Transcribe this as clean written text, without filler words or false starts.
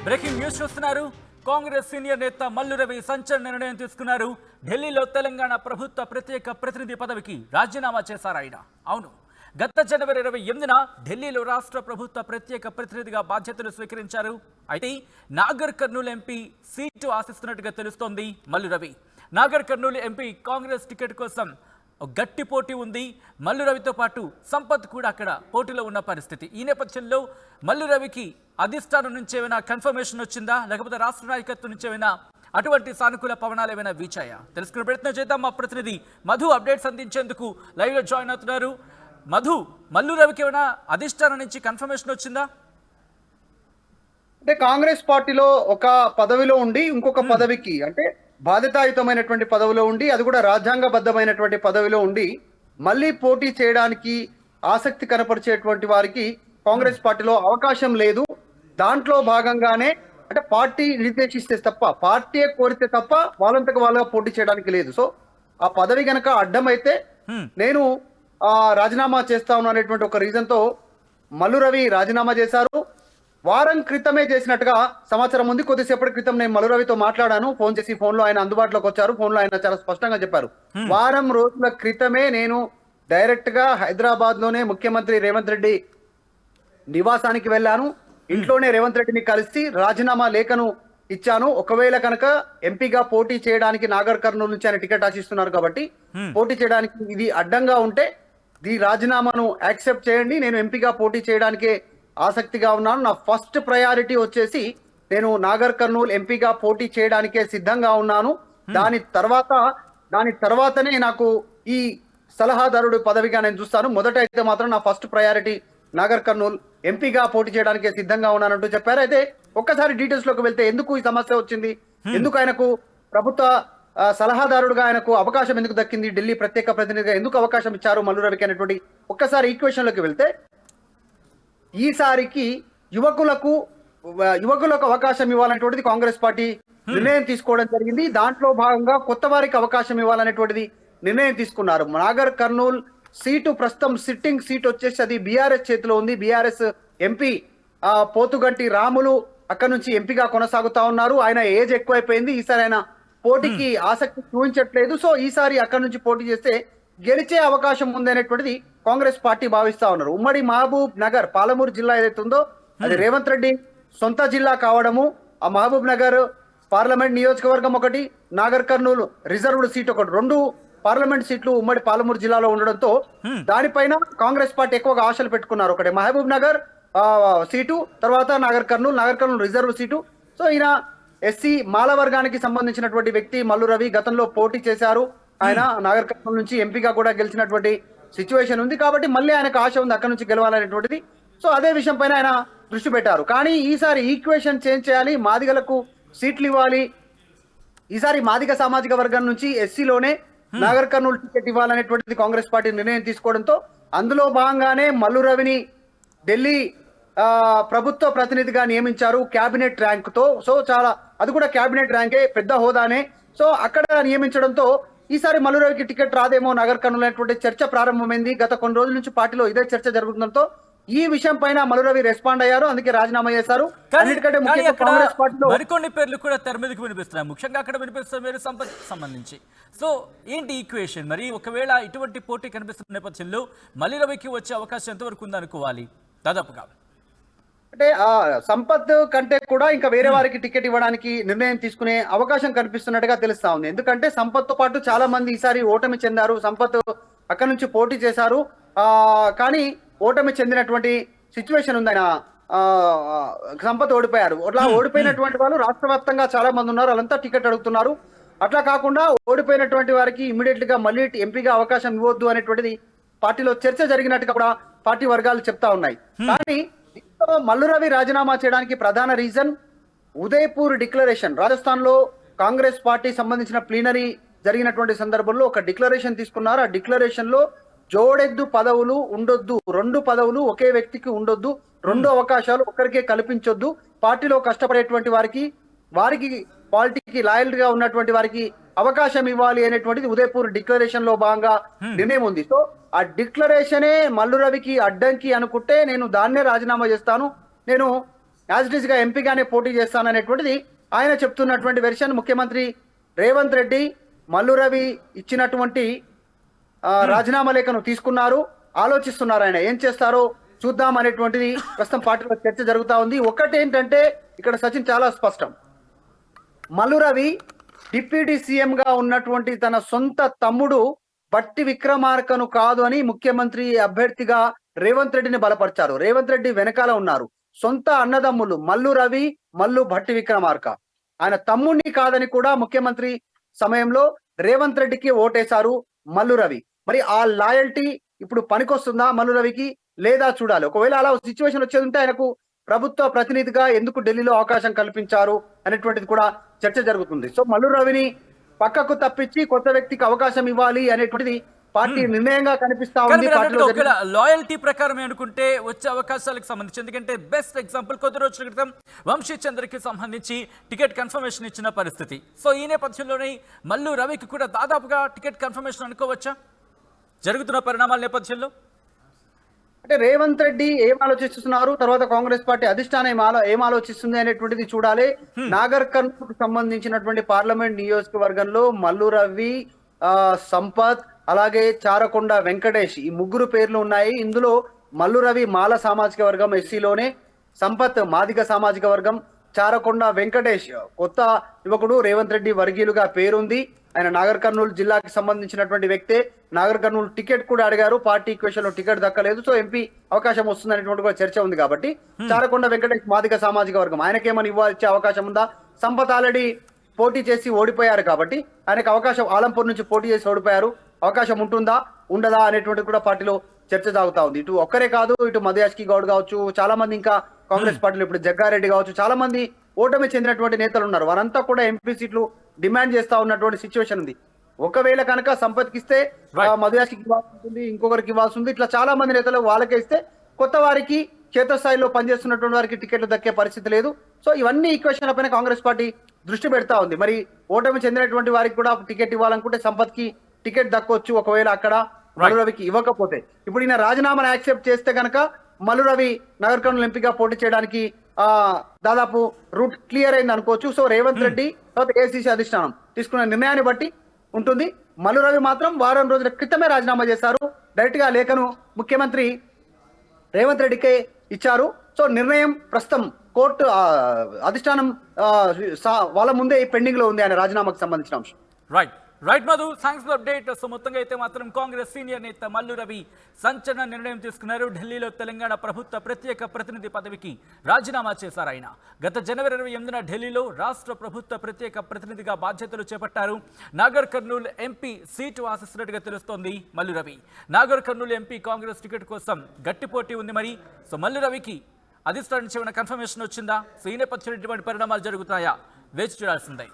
Breaking news చూస్తున్నారు. Congress senior నేత మల్లు రవి సంచలన నిర్ణయం తీసుకున్నారు. ఢిల్లీలో తెలంగాణ ప్రభుత్వ ప్రత్యేక ప్రతినిధి పదవికి రాజీనామా చేశారు ఆయన. అవును, గత జనవరి 28న ఢిల్లీలో రాష్ట్ర ప్రభుత్వ ప్రత్యేక ప్రతినిధిగా బాధ్యతలు స్వీకరించారు. అయితే నాగర్ కర్నూలు ఎంపీ సీటు ఆశిస్తున్నట్టుగా తెలుస్తోంది మల్లు రవి. నాగర్ కర్నూలు ఎంపీ కాంగ్రెస్ టికెట్ కోసం గట్టి పోటీ ఉంది. మల్లు రవితో పాటు సంపత్ కూడా అక్కడ పోటీలో ఉన్న పరిస్థితి. ఈ నేపథ్యంలో మల్లు రవికి అధిష్టానం నుంచి ఏమైనా కన్ఫర్మేషన్ వచ్చిందా, లేకపోతే రాష్ట్ర నాయకత్వం నుంచి ఏమైనా అటువంటి సానుకూల పవనాలు ఏమైనా వీచాయా తెలుసుకునే ప్రయత్నం చేద్దాం. మా ప్రతినిధి మధు అప్డేట్స్ అందించేందుకు లైవ్లో జాయిన్ అవుతున్నారు. మధు, మల్లు రవికి ఏమైనా అధిష్టానం నుంచి కన్ఫర్మేషన్ వచ్చిందా? అంటే కాంగ్రెస్ పార్టీలో ఒక పదవిలో ఉండి ఇంకొక పదవికి, అంటే బాధ్యతాయుతమైనటువంటి పదవిలో ఉండి, అది కూడా రాజ్యాంగబద్ధమైనటువంటి పదవిలో ఉండి మళ్ళీ పోటీ చేయడానికి ఆసక్తి కనపరిచేటువంటి వారికి కాంగ్రెస్ పార్టీలో అవకాశం లేదు. దాంట్లో భాగంగానే అంటే పార్టీ నిర్దేశిస్తే తప్ప, పార్టీ కోరితే తప్ప వాళ్ళంతకు వాళ్ళగా పోటీ చేయడానికి లేదు. సో ఆ పదవి గనక అడ్డమైతే నేను రాజీనామా చేస్తా ఉన్నటువంటి ఒక రీజన్ తో మల్లు రవి రాజీనామా చేశారు. వారం క్రితమే చేసినట్టుగా సమాచారం ఉంది. కొద్దిసేపటి క్రితం నేను మల్లు రవితో మాట్లాడాను, ఫోన్ చేసి. ఫోన్ లో ఆయన అందుబాటులోకి వచ్చారు. ఫోన్ లో ఆయన చాలా స్పష్టంగా చెప్పారు, వారం రోజుల క్రితమే నేను డైరెక్ట్ గా హైదరాబాద్ లోనే ముఖ్యమంత్రి రేవంత్ రెడ్డి నివాసానికి వెళ్ళాను. ఇంట్లోనే రేవంత్ రెడ్డిని కలిసి రాజీనామా లేఖను ఇచ్చాను. ఒకవేళ కనుక ఎంపీగా పోటీ చేయడానికి నాగర్ కర్నూలు నుంచి ఆయన టికెట్ ఆశిస్తున్నారు కాబట్టి పోటీ చేయడానికి ఇది అడ్డంగా ఉంటే ఈ రాజీనామాను యాక్సెప్ట్ చేయండి, నేను ఎంపీగా పోటీ చేయడానికే ఆసక్తిగా ఉన్నాను. నా ఫస్ట్ ప్రయారిటీ వచ్చేసి నేను నాగర్ కర్నూలు ఎంపీగా పోటీ చేయడానికే సిద్ధంగా ఉన్నాను. దాని తర్వాతనే నాకు ఈ సలహాదారుడు పదవిగా నేను చూస్తాను. మొదట అయితే మాత్రం నా ఫస్ట్ ప్రయారిటీ నాగర్ కర్నూలు ఎంపీగా పోటీ చేయడానికి సిద్ధంగా ఉన్నానంటూ చెప్పారు. అయితే ఒక్కసారి డీటెయిల్స్ లోకి వెళ్తే ఎందుకు ఈ సమస్య వచ్చింది, ఎందుకు ఆయనకు ప్రభుత్వ సలహాదారుడుగా ఆయనకు అవకాశం ఎందుకు దక్కింది, ఢిల్లీ ప్రత్యేక ప్రతినిధిగా ఎందుకు అవకాశం ఇచ్చారు మల్లు రవికి అనేటువంటి ఒక్కసారి ఈక్వేషన్ లోకి వెళ్తే, ఈసారికి యువకులకు అవకాశం ఇవ్వాలనేటువంటిది కాంగ్రెస్ పార్టీ నిర్ణయం తీసుకోవడం జరిగింది. దాంట్లో భాగంగా కొత్త వారికి అవకాశం ఇవ్వాలనేటువంటిది నిర్ణయం తీసుకున్నారు. నాగర్ కర్నూల్ సీటు ప్రస్తుతం సిట్టింగ్ సీట్ వచ్చేసి అది బీఆర్ఎస్ చేతిలో ఉంది. బీఆర్ఎస్ ఎంపీ పోతుగంటి రాములు అక్కడ నుంచి ఎంపీగా కొనసాగుతా ఉన్నారు. ఆయన ఏజ్ ఎక్కువైపోయింది, ఈసారి ఆయన పోటీకి ఆసక్తి చూపించట్లేదు. సో ఈసారి అక్కడ నుంచి పోటీ చేస్తే గెలిచే అవకాశం ఉందనేటువంటిది కాంగ్రెస్ పార్టీ భావిస్తా ఉన్నారు. ఉమ్మడి మహబూబ్ నగర్ పాలమూరు జిల్లా ఏదైతే ఉందో అది రేవంత్ రెడ్డి సొంత జిల్లా కావడము, ఆ మహబూబ్ నగర్ పార్లమెంట్ నియోజకవర్గం ఒకటి, నాగర్ కర్నూలు రిజర్వ్డ్ సీట్ ఒకటి, 2 పార్లమెంట్ సీట్లు ఉమ్మడి పాలమూరు జిల్లాలో ఉండడంతో దానిపైన కాంగ్రెస్ పార్టీ ఎక్కువగా ఆశలు పెట్టుకున్నారు. ఒకటి మహబూబ్ నగర్ సీటు, తర్వాత Nagar Kurnool reserve seat. So ఈయన ఎస్సీ మాల వర్గానికి సంబంధించినటువంటి వ్యక్తి మల్లు రవి. గతంలో పోటీ చేశారు, ఆయన నాగర్ కర్నూలు నుంచి ఎంపీగా కూడా గెలిచినటువంటి సిచ్యువేషన్ ఉంది. కాబట్టి మళ్ళీ ఆయనకు ఆశ ఉంది అక్కడ నుంచి గెలవాలనేటువంటిది. సో అదే విషయం పైన ఆయన దృష్టి పెట్టారు. కానీ ఈసారి ఈక్వేషన్ చేంజ్ చేయాలి, మాదిగలకు సీట్లు ఇవ్వాలి. ఈసారి మాదిగ సామాజిక వర్గం నుంచి ఎస్సీలోనే నాగర్ కర్నూలు టికెట్ ఇవ్వాలనేటువంటిది కాంగ్రెస్ పార్టీ నిర్ణయం తీసుకోవడంతో అందులో భాగంగానే మల్లు రవిని ఢిల్లీ ప్రభుత్వ ప్రతినిధిగా నియమించారు క్యాబినెట్ ర్యాంక్ తో. సో చాలా, అది కూడా క్యాబినెట్ ర్యాంకే, పెద్ద హోదానే. సో అక్కడ నియమించడంతో ఈసారి మల్లు రవికి టికెట్ రాదేమో నాగర్ కర్నూలు అనేటువంటి చర్చ ప్రారంభమైంది. గత కొన్ని రోజుల నుంచి పార్టీలో ఇదే చర్చ జరుగుతుండటంతో ఈ విషయం పైన మల్లు రవి రెస్పాండ్ అయ్యారు, అందుకే రాజీనామా చేశారు. అన్నిటికంటే ముఖ్యంగా కాంగ్రెస్ పార్టీలో మరికొన్ని పేర్లు కూడా తెర మీదకి వినిపిస్తున్నాయి. ముఖ్యంగా అక్కడ వినిపిస్తున్న సంపత్ సంబంధించి. సో ఏంటి ఈక్వేషన్ మరి? ఒకవేళ ఇటువంటి పోటీ కనిపిస్తున్న నేపథ్యంలో మల్లు రవికి వచ్చే అవకాశం ఎంతవరకు ఉందనుకోవాలి దాదాపుగా? అంటే సంపత్ కంటే కూడా ఇంకా వేరే వారికి టికెట్ ఇవ్వడానికి నిర్ణయం తీసుకునే అవకాశం కనిపిస్తున్నట్టుగా తెలుస్తా ఉంది. ఎందుకంటే సంపత్ తో పాటు చాలా మంది ఈసారి ఓటమి చెందారు. సంపత్ అక్కడ నుంచి పోటీ చేశారు, కానీ ఓటమి చెందినటువంటి సిచ్యువేషన్ ఉంది. ఆయన సంపత్ ఓడిపోయారు. అట్లా ఓడిపోయినటువంటి వాళ్ళు రాష్ట్ర వ్యాప్తంగా చాలా మంది ఉన్నారు, వాళ్ళంతా టికెట్ అడుగుతున్నారు. అట్లా కాకుండా ఓడిపోయినటువంటి వారికి ఇమ్మీడియట్ గా మళ్ళీ ఎంపీగా అవకాశం ఇవ్వద్దు అనేటువంటిది పార్టీలో చర్చ జరిగినట్టుగా కూడా పార్టీ వర్గాలు చెప్తా ఉన్నాయి. కానీ మల్లు రవి రాజీనామా చేయడానికి ప్రధాన రీజన్ ఉదయపూర్ డిక్లరేషన్. రాజస్థాన్ లో కాంగ్రెస్ పార్టీ సంబంధించిన ప్లీనరీ జరిగినటువంటి సందర్భంలో ఒక డిక్లరేషన్ తీసుకున్నారు. ఆ డిక్లరేషన్ లో జోడెద్దు పదవులు ఉండొద్దు, 2 పదవులు ఒకే వ్యక్తికి ఉండొద్దు, 2 అవకాశాలు ఒక్కరికే కల్పించొద్దు, పార్టీలో కష్టపడేటువంటి వారికి పార్టీకి లాయల్ గా ఉన్నటువంటి వారికి అవకాశం ఇవ్వాలి అనేటువంటిది ఉదయపూర్ డిక్లరేషన్ లో భాగంగా నిర్ణయం ఉంది. సో ఆ డిక్లరేషనే మల్లు రవికి అడ్డంకి అనుకుంటే నేను దాన్నే రాజీనామా చేస్తాను, నేను యాజ్ ఇట్ ఈస్ గా ఎంపీగానే పోటీ చేస్తాననేటువంటిది ఆయన చెప్తున్నటువంటి వెర్షన్. ముఖ్యమంత్రి రేవంత్ రెడ్డి మల్లు రవి ఇచ్చినటువంటి రాజీనామా లేఖను తీసుకున్నారు, ఆలోచిస్తున్నారు ఆయన ఏం చేస్తారో చూద్దాం అనేటువంటిది ప్రస్తుతం పార్టీలో చర్చ జరుగుతా ఉంది. ఒక్కటేంటంటే ఇక్కడ సచిన్ చాలా స్పష్టం, మల్లు రవి డిప్యూటీ సీఎం గా ఉన్నటువంటి తన సొంత తమ్ముడు బట్టి విక్రమార్కను కాదు అని ముఖ్యమంత్రి అభ్యర్థిగా రేవంత్ రెడ్డిని బలపరిచారు. రేవంత్ రెడ్డి వెనకాల ఉన్నారు సొంత అన్నదమ్ములు మల్లు రవి, మల్లు భట్టి విక్రమార్క. ఆయన తమ్ముడిని కాదని కూడా ముఖ్యమంత్రి సమయంలో రేవంత్ రెడ్డికి ఓటేశారు మల్లు రవి. మరి ఆ లాయల్టీ ఇప్పుడు పనికొస్తుందా మల్లు రవికి లేదా చూడాలి. ఒకవేళ అలా సిచ్యువేషన్ వచ్చేది ఉంటే ఆయనకు ప్రభుత్వ ప్రతినిధిగా ఎందుకు ఢిల్లీలో అవకాశం కల్పించారు అనేటువంటిది కూడా చర్చ జరుగుతుంది. సో మల్లు రవిని పక్కకు తప్పించి కొత్త వ్యక్తికి అవకాశం ఇవ్వాలి అనేటువంటిది పార్టీ నిర్ణయంగా కనిపిస్తా ఉంది. లాయల్టీ ప్రకారం అనుకుంటే వచ్చే అవకాశాలకు సంబంధించి, ఎందుకంటే బెస్ట్ ఎగ్జాంపుల్ కొద్ది రోజుల క్రితం వంశీ చంద్రకి సంబంధించి టికెట్ కన్ఫర్మేషన్ ఇచ్చిన పరిస్థితి. సో ఈ నేపథ్యంలోనే మల్లు రవికి కూడా దాదాపుగా టికెట్ కన్ఫర్మేషన్ అనుకోవచ్చా జరుగుతున్న పరిణామాల నేపథ్యంలో? అంటే రేవంత్ రెడ్డి ఏం ఆలోచిస్తున్నారు, తర్వాత కాంగ్రెస్ పార్టీ అధిష్టానం ఏం ఆలోచిస్తుంది అనేటువంటిది చూడాలి. నాగర్ కర్నూలుకు సంబంధించినటువంటి పార్లమెంట్ నియోజకవర్గంలో మల్లు రవి, సంపత్, అలాగే చారకొండ వెంకటేష్ ఈ ముగ్గురు పేర్లు ఉన్నాయి. ఇందులో మల్లు రవి మాల సామాజిక వర్గం ఎస్సీలోనే, సంపత్ మాదిగ సామాజిక వర్గం, చారకొండ వెంకటేష్ కొత్త యువకుడు, రేవంత్ రెడ్డి వర్గీయులుగా పేరుంది. ఆయన నాగర్ కర్నూలు జిల్లాకి సంబంధించినటువంటి వ్యక్తే. నాగర్ కర్నూలు టికెట్ కూడా అడిగారు, పార్టీ ఈక్వేషన్ లో టికెట్ దక్కలేదు. సో ఎంపీ అవకాశం వస్తుంది అనేటువంటి కూడా చర్చ ఉంది. కాబట్టి చారకొండ వెంకటేష్ మాదిగ సామాజిక వర్గం, ఆయనకేమని ఇచ్చే అవకాశం ఉందా? సంపత్ ఆల్రెడీ పోటీ చేసి ఓడిపోయారు కాబట్టి ఆయనకు అవకాశం, ఆలంపూర్ నుంచి పోటీ చేసి ఓడిపోయారు, అవకాశం ఉంటుందా ఉండదా అనేటువంటిది కూడా పార్టీలో చర్చ సాగుతా ఉంది. ఇటు ఒక్కరే కాదు, ఇటు మధుయాష్కి గౌడ్ కావచ్చు, చాలా మంది ఇంకా కాంగ్రెస్ పార్టీలో ఇప్పుడు జగ్గారెడ్డి కావచ్చు, చాలా మంది ఓటమి చెందినటువంటి నేతలు ఉన్నారు. వారంతా కూడా ఎంపీ సీట్లు డిమాండ్ చేస్తా ఉన్నటువంటి సిచ్యువేషన్ ఉంది. ఒకవేళ కనుక సంపత్కి ఇస్తే మధుయాష్కి ఇవ్వాల్సి ఉంటుంది, ఇంకొకరికి ఇవ్వాల్సి ఉంది. ఇట్లా చాలా మంది నేతలు వాళ్ళకే ఇస్తే కొత్త వారికి క్షేత్రస్థాయిలో పనిచేస్తున్నటువంటి వారికి టికెట్లు దక్కే పరిస్థితి లేదు. సో ఇవన్నీ ఈక్వేషన్ల పైన కాంగ్రెస్ పార్టీ దృష్టి పెడతా ఉంది. మరి ఓటమి చెందినటువంటి వారికి కూడా టికెట్ ఇవ్వాలనుకుంటే సంపత్కి టికెట్ దక్కొచ్చు, ఒకవేళ అక్కడ మల్లు రవికి ఇవ్వకపోతే. ఇప్పుడు ఈయన రాజీనామాను యాక్సెప్ట్ చేస్తే కనుక మల్లు రవి నగర్ కర్నూలు ఎంపీగా పోటీ చేయడానికి దాదాపు రూట్ క్లియర్ అయింది అనుకోవచ్చు. సో రేవంత్ రెడ్డి తర్వాత ఏఐసీసీ అధిష్టానం తీసుకున్న నిర్ణయాన్ని బట్టి ఉంటుంది. మల్లు రవి మాత్రం వారం రోజుల క్రితమే రాజీనామా చేశారు. డైరెక్ట్ గా లేఖను ముఖ్యమంత్రి రేవంత్ రెడ్డికే ఇచ్చారు. సో నిర్ణయం ప్రస్తుతం కోర్టు అధిష్టానం వాళ్ళ ముందే పెండింగ్ లో ఉంది ఆయన రాజీనామాకు సంబంధించిన అంశం. Right Madhu, thanks for update. So మొత్తంగా అయితే మాత్రం కాంగ్రెస్ సీనియర్ నేత మల్లు రవి సంచలన నిర్ణయం తీసుకున్నారు. ఢిల్లీలో తెలంగాణ ప్రభుత్వ ప్రత్యేక ప్రతినిధి పదవికి రాజీనామా చేశారు ఆయన. గత జనవరి 28న ఢిల్లీలో రాష్ట్ర ప్రభుత్వ ప్రత్యేక ప్రతినిధిగా బాధ్యతలు చేపట్టారు. నాగర్ కర్నూలు ఎంపీ సీటు ఆశిస్తున్నట్టుగా తెలుస్తోంది మల్లు రవి. నాగర్ కర్నూలు ఎంపీ కాంగ్రెస్ టికెట్ కోసం గట్టి పోటీ ఉంది మరి. సో మల్లు రవికి అధిష్టానం నుంచి కన్ఫర్మేషన్ వచ్చిందా? సో ఈ నేపథ్యంలో ఎటువంటి పరిణామాలు జరుగుతాయా వేచి చూడాల్సిందే.